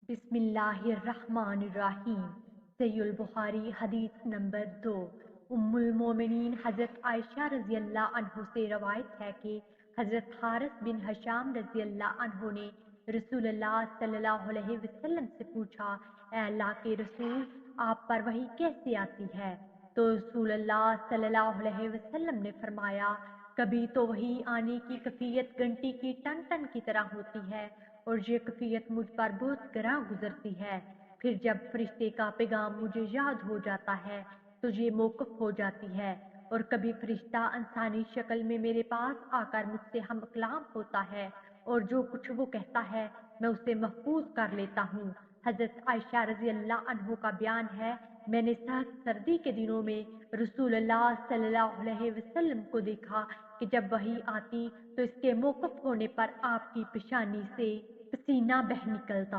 बिस्मिल्लाहिर्रहमानिर्रहीम। सहीह बुखारी हदीस नंबर 2। उम्मुल मोमिनीन हज़रत आयशा रज़ी अल्लाह अन्हो से रवायत है कि हज़रत हारिस बिन हशाम रज़ी अल्लाह अन्हो ने रसूलुल्लाह सल्लल्लाहु अलैहि वसल्लम से पूछा, ए अल्लाह के रसूल, आप पर वही कैसे आती है? तो रसूलुल्लाह सल्लल्लाहु अलैहि वसल्लम ने फरमाया, कभी तो वही आने की कैफियत घंटी की टन टन की तरह होती है और ये कैफियत मुझ पर बहुत गरा गुजरती है। फिर जब फरिश्ते का पैगाम मुझे याद हो जाता है तो ये मौकूफ हो जाती है, और कभी फरिश्ता इंसानी शक्ल में मेरे पास आकर मुझसे हम कलाम होता है और जो कुछ वो कहता है मैं उसे महफूज कर लेता हूँ। हजरत आयशा रजी अल्लाह अन्हो का बयान है, मैंने सख्त सर्दी के दिनों में रसूलुल्लाह सल्लल्लाहु अलैहि वसल्लम को देखा कि जब वही आती तो इसके मौकूफ होने पर आपकी पेशानी से पसीना बह निकलता।